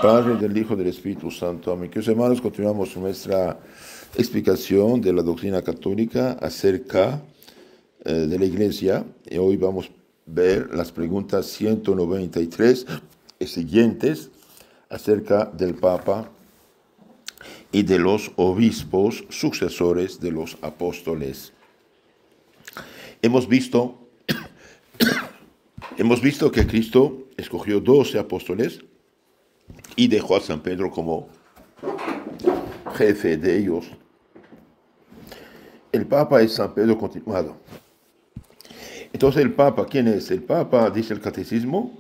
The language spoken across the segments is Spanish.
Padre, del Hijo, del Espíritu Santo. Amén. Queridos hermanos, continuamos nuestra explicación de la doctrina católica acerca de la Iglesia. Y hoy vamos a ver las preguntas 193 y siguientes acerca del Papa y de los obispos sucesores de los apóstoles. Hemos visto que Cristo escogió 12 apóstoles y dejó a San Pedro como jefe de ellos. El Papa es San Pedro continuado. Entonces, ¿el Papa quién es? El Papa, dice el Catecismo,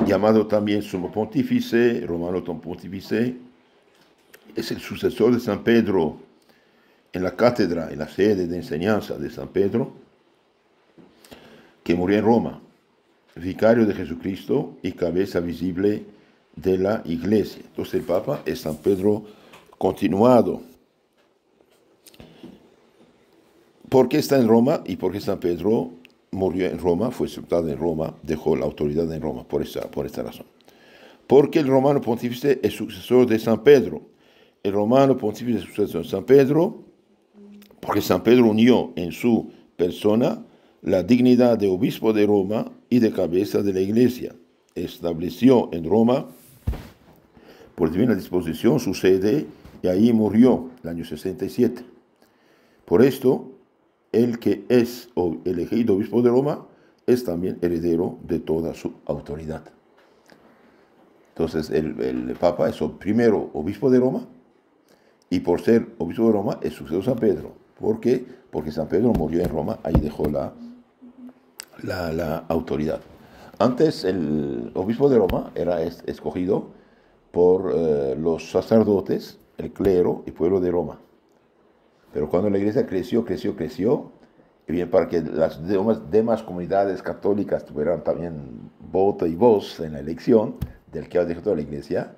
llamado también Sumo Pontífice, Romano Tom Pontífice, es el sucesor de San Pedro en la cátedra, en la sede de enseñanza de San Pedro, que murió en Roma, vicario de Jesucristo y cabeza visible de la Iglesia. Entonces el Papa es San Pedro continuado. ¿Por qué está en Roma? Y porque San Pedro murió en Roma, fue sepultado en Roma, dejó la autoridad en Roma, por esta razón. Porque el romano pontífice es sucesor de San Pedro. El romano pontífice es sucesor de San Pedro, porque San Pedro unió en su persona la dignidad de obispo de Roma y de cabeza de la Iglesia. Estableció en Roma, por divina disposición, su sede, y ahí murió el año 67. Por esto, el que es elegido obispo de Roma es también heredero de toda su autoridad. Entonces, el Papa es el primero obispo de Roma, y por ser obispo de Roma es sucesor de San Pedro. ¿Por qué? Porque San Pedro murió en Roma, ahí dejó la autoridad. Antes, el obispo de Roma era escogido por los sacerdotes, el clero y pueblo de Roma. Pero cuando la iglesia creció, y bien para que las demás comunidades católicas tuvieran también voto y voz en la elección del que ha dejado la iglesia,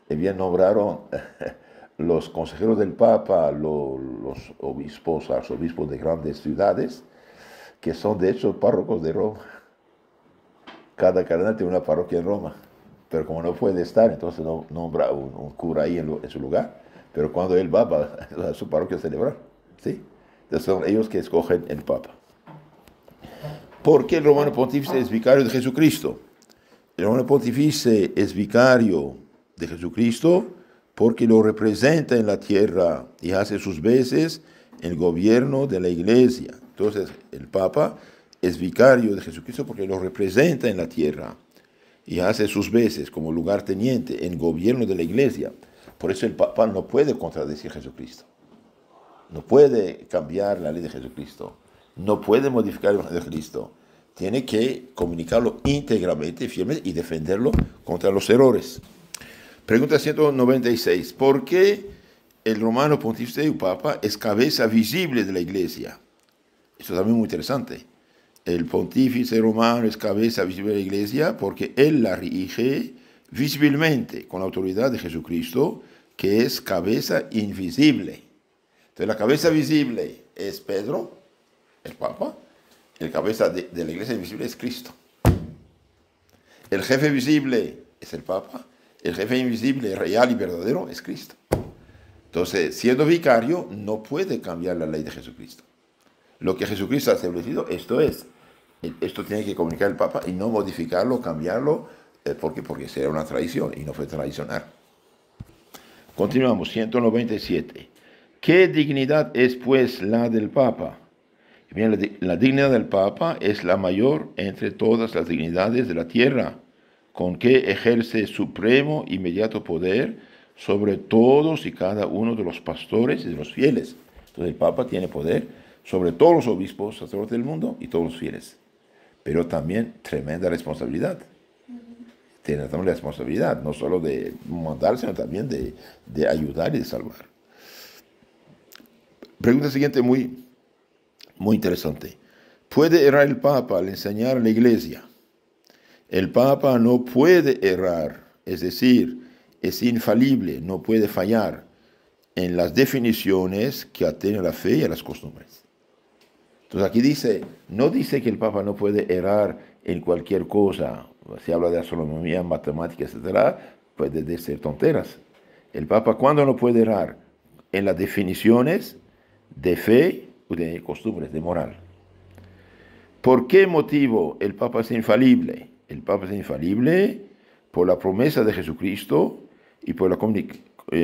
y bien nombraron los consejeros del Papa, los obispos, arzobispos de grandes ciudades, que son de hecho párrocos de Roma. Cada cardenal tiene una parroquia en Roma, pero como no puede estar, entonces no nombra un cura ahí en su lugar. Pero cuando él va a su parroquia a celebrar, ¿sí? Entonces son ellos que escogen el Papa. ¿Por qué el romano pontífice es vicario de Jesucristo? El romano pontífice es vicario de Jesucristo porque lo representa en la tierra y hace sus veces en el gobierno de la Iglesia. Entonces el Papa es vicario de Jesucristo porque lo representa en la tierra y hace sus veces como lugarteniente en el gobierno de la Iglesia. Por eso el Papa no puede contradecir a Jesucristo. No puede cambiar la ley de Jesucristo. No puede modificar el Evangelio de Cristo. Tiene que comunicarlo íntegramente, fielmente y defenderlo contra los errores. Pregunta 196. ¿Por qué el romano pontífice y Papa es cabeza visible de la Iglesia? Esto es también muy interesante. El pontífice romano es cabeza visible de la Iglesia porque él la rige visiblemente con la autoridad de Jesucristo, que es cabeza invisible. Entonces la cabeza visible es Pedro, el Papa, el cabeza de la Iglesia invisible es Cristo. El jefe visible es el Papa, el jefe invisible, real y verdadero es Cristo. Entonces, siendo vicario, no puede cambiar la ley de Jesucristo. Lo que Jesucristo ha establecido, esto tiene que comunicar el Papa y no modificarlo, cambiarlo, porque será una traición y no fue traicionar. Continuamos, 197. ¿Qué dignidad es pues la del Papa? Bien, la dignidad del Papa es la mayor entre todas las dignidades de la tierra, con que ejerce supremo inmediato poder sobre todos y cada uno de los pastores y de los fieles. Entonces el Papa tiene poder sobre todos los obispos, sacerdotes del mundo y todos los fieles. Pero también tremenda responsabilidad. Tiene también la responsabilidad, no solo de mandar, sino también de ayudar y de salvar. Pregunta siguiente muy interesante. ¿Puede errar el Papa al enseñar a la Iglesia? El Papa no puede errar, es decir, es infalible, no puede fallar en las definiciones que atañen a la fe y a las costumbres. Entonces aquí no dice que el Papa no puede errar en cualquier cosa. Se habla de astronomía, matemáticas, etc. puede ser tonteras. El Papa, ¿cuándo no puede errar? En las definiciones de fe o de costumbres, de moral. ¿Por qué motivo el Papa es infalible? El Papa es infalible por la promesa de Jesucristo y por la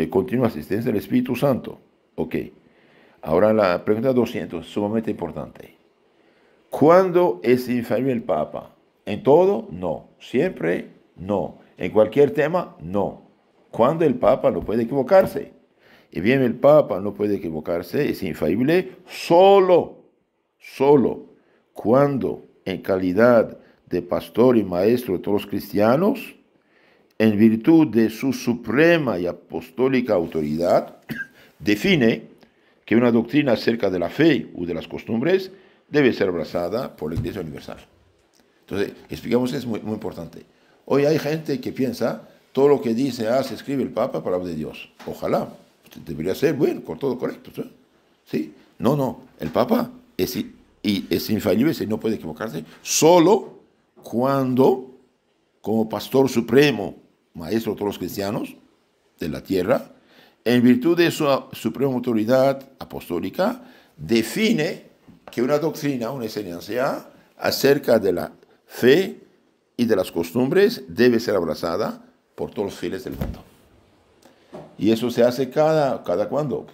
continua asistencia del Espíritu Santo. Ok. Ahora la pregunta 200, sumamente importante. ¿Cuándo es infalible el Papa? ¿En todo? No. ¿Siempre? No. ¿En cualquier tema? No. ¿Cuándo el Papa no puede equivocarse? Y bien, el Papa no puede equivocarse, es infalible solo cuando, en calidad de pastor y maestro de todos los cristianos, en virtud de su suprema y apostólica autoridad, define que una doctrina acerca de la fe o de las costumbres debe ser abrazada por la Iglesia Universal. Entonces, explicamos, es muy importante. Hoy hay gente que piensa, todo lo que dice, se escribe el Papa, palabra de Dios. Ojalá, debería ser, bueno, con todo correcto. ¿Sí? No, el Papa es infalible, si no puede equivocarse, solo cuando, como pastor supremo, maestro de todos los cristianos de la tierra, en virtud de su suprema autoridad apostólica, define que una doctrina, una enseñanza acerca de la fe y de las costumbres debe ser abrazada por todos los fieles del mundo. Y eso se hace cada cuando.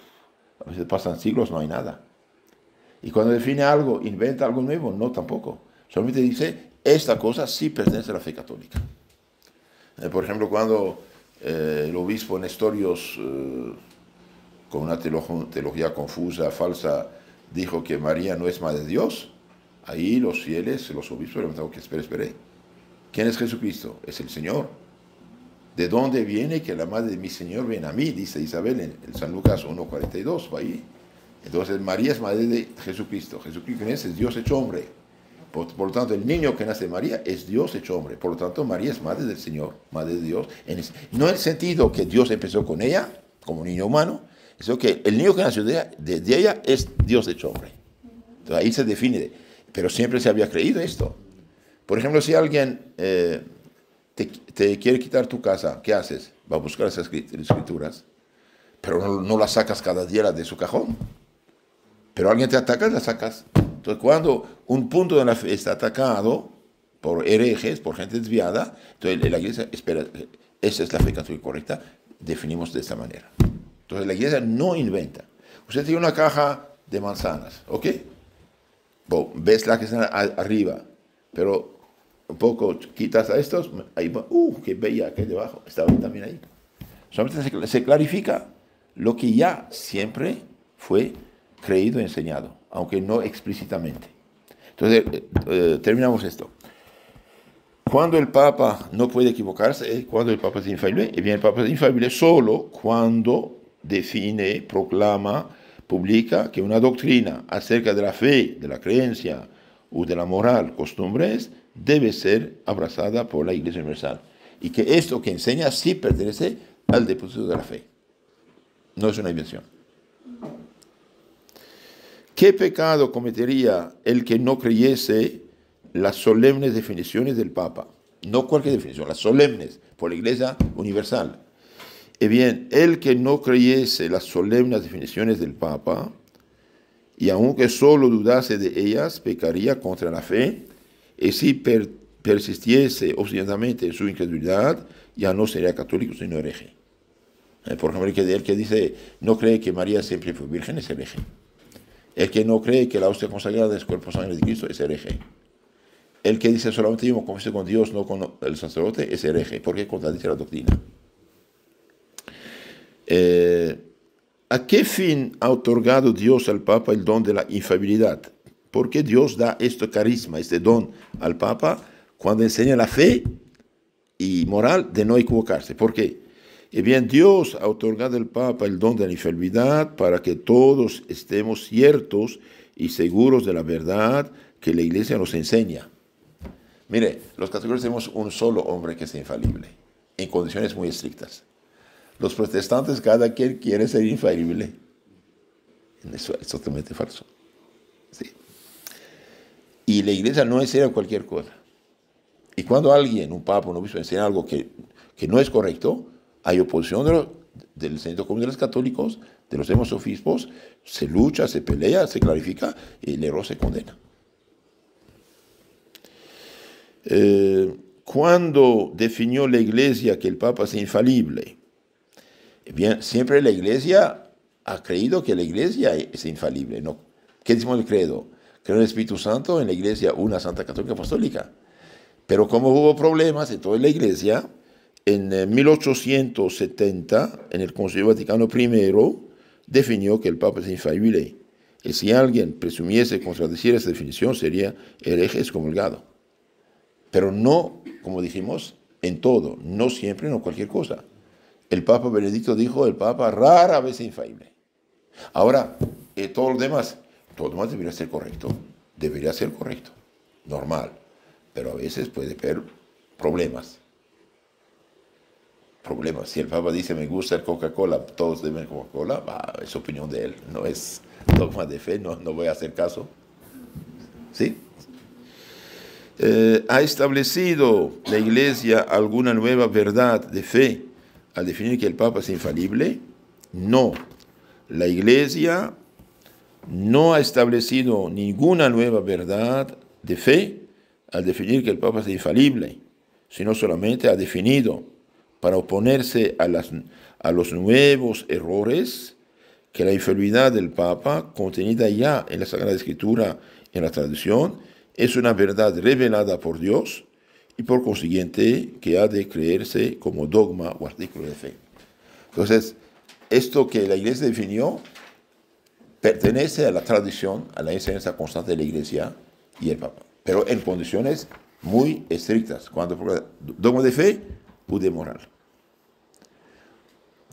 A veces pasan siglos, no hay nada. Y cuando define algo, inventa algo nuevo, no tampoco. Solamente dice, esta cosa sí pertenece a la fe católica. Por ejemplo, cuando el obispo Nestorios, con una teología confusa, falsa, dijo que María no es madre de Dios, ahí los fieles, los obispos, levantaron que espere. ¿Quién es Jesucristo? Es el Señor. ¿De dónde viene que la madre de mi Señor viene a mí? Dice Isabel en San Lucas 1:42, va ahí. Entonces María es madre de Jesucristo. Jesucristo es Dios hecho hombre. Por lo tanto, el niño que nace de María es Dios hecho hombre. Por lo tanto, María es madre del Señor, madre de Dios. No en el sentido que Dios empezó con ella, como niño humano, sino que el niño que nació de ella es Dios hecho hombre. Entonces ahí se define. Pero siempre se había creído esto. Por ejemplo, si alguien te quiere quitar tu casa, ¿qué haces? Va a buscar esas escrituras, pero no las sacas cada día de su cajón. Pero alguien te ataca, las sacas. Entonces, cuando un punto de la fe está atacado por herejes, por gente desviada, entonces la iglesia espera, esa es la fe católica correcta, definimos de esta manera. Entonces, la iglesia no inventa. Usted tiene una caja de manzanas, ¿ok? Ves la que está arriba, pero un poco quitas a estos, ahí va, qué bella que hay debajo, estaba también ahí. Solamente se clarifica lo que ya siempre fue creído y enseñado, aunque no explícitamente. Entonces, terminamos esto. Cuando el Papa no puede equivocarse, cuando el Papa es infalible, y bien, el Papa es infalible solo cuando define, proclama, publica que una doctrina acerca de la fe, de la creencia o de la moral, costumbres, debe ser abrazada por la Iglesia Universal. Y que esto que enseña sí pertenece al depósito de la fe. No es una invención. ¿Qué pecado cometería el que no creyese las solemnes definiciones del Papa? No cualquier definición, las solemnes, por la Iglesia Universal. Bien, el que no creyese las solemnes definiciones del Papa, y aunque solo dudase de ellas, pecaría contra la fe, y si persistiese obstinadamente en su incredulidad, ya no sería católico, sino hereje. Por ejemplo, el que dice, no cree que María siempre fue virgen, es hereje. El que no cree que la hostia consagrada es cuerpo sangre de Cristo es hereje. El que dice solamente yo me confieso con Dios, no con el sacerdote, es hereje, porque contradice la doctrina. ¿A qué fin ha otorgado Dios al Papa el don de la infalibilidad? ¿Por qué Dios da este carisma, este don al Papa cuando enseña la fe y moral de no equivocarse? ¿Por qué? Bien, Dios ha otorgado al Papa el don de la infalibilidad para que todos estemos ciertos y seguros de la verdad que la Iglesia nos enseña. Mire, los católicos tenemos un solo hombre que es infalible, en condiciones muy estrictas. Los protestantes, cada quien quiere ser infalible. Eso es totalmente falso. Sí. Y la Iglesia no enseña cualquier cosa. Y cuando alguien, un papa, un obispo, enseña algo que no es correcto, hay oposición del Centro Común de los Católicos, de los demás obispos, se lucha, se pelea, se clarifica y el error se condena. ¿Cuándo definió la Iglesia que el Papa es infalible? Bien, siempre la Iglesia ha creído que la Iglesia es infalible, ¿no? ¿Qué decimos del credo? Creo en el Espíritu Santo, en la Iglesia una Santa Católica Apostólica. Pero como hubo problemas en toda la Iglesia, en 1870, en el Concilio Vaticano I, definió que el Papa es infalible. Y si alguien presumiese contradecir esa definición, sería hereje excomulgado. Pero no, como dijimos, en todo, no siempre, no cualquier cosa. El Papa Benedicto dijo, el Papa rara vez es infalible. Ahora, todo lo demás debería ser correcto, normal, pero a veces puede haber problemas. Si el Papa dice, me gusta el Coca-Cola, todos deben Coca-Cola, es opinión de él, no es dogma de fe, no voy a hacer caso. ¿Sí? ¿Ha establecido la Iglesia alguna nueva verdad de fe al definir que el Papa es infalible? No. La Iglesia no ha establecido ninguna nueva verdad de fe al definir que el Papa es infalible, sino solamente ha definido, para oponerse a los nuevos errores, que la infalibilidad del Papa, contenida ya en la Sagrada Escritura y en la tradición, es una verdad revelada por Dios y por consiguiente que ha de creerse como dogma o artículo de fe. Entonces, esto que la Iglesia definió pertenece a la tradición, a la enseñanza constante de la Iglesia y el Papa, pero en condiciones muy estrictas, cuando dogma de fe o de moral.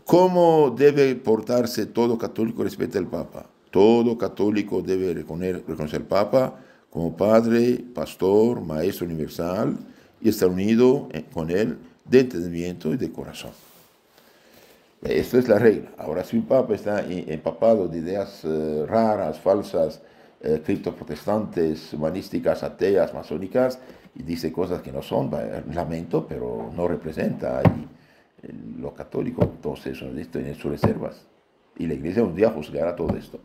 ¿Cómo debe portarse todo católico respecto al Papa? Todo católico debe reconocer al Papa como Padre, Pastor, Maestro universal y estar unido con Él de entendimiento y de corazón. Esto es la regla. Ahora, si un Papa está empapado de ideas raras, falsas, criptoprotestantes, humanísticas, ateas, masónicas, y dice cosas que no son, lamento, pero no representa lo católico. Entonces, esto tiene sus reservas. Y la Iglesia un día juzgará todo esto.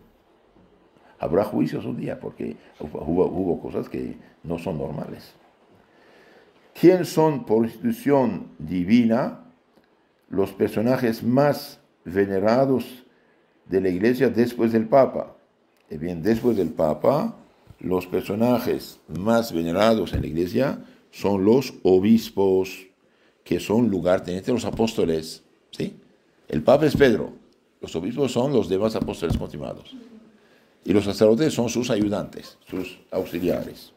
Habrá juicios un día, porque hubo cosas que no son normales. ¿Quién son por institución divina los personajes más venerados de la Iglesia después del Papa? Bien, después del Papa, los personajes más venerados en la Iglesia son los obispos, que son lugartenientes de los apóstoles. ¿Sí? El Papa es Pedro, los obispos son los demás apóstoles confirmados. Y los sacerdotes son sus ayudantes, sus auxiliares.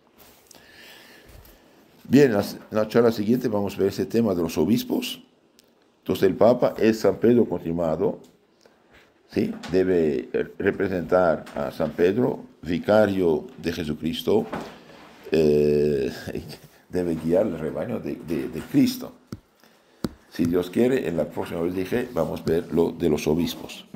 Bien, en la charla siguiente vamos a ver ese tema de los obispos. Entonces el Papa es San Pedro confirmado, ¿sí? Debe representar a San Pedro, vicario de Jesucristo, debe guiar el rebaño de Cristo. Si Dios quiere, en la próxima vez vamos a ver lo de los obispos.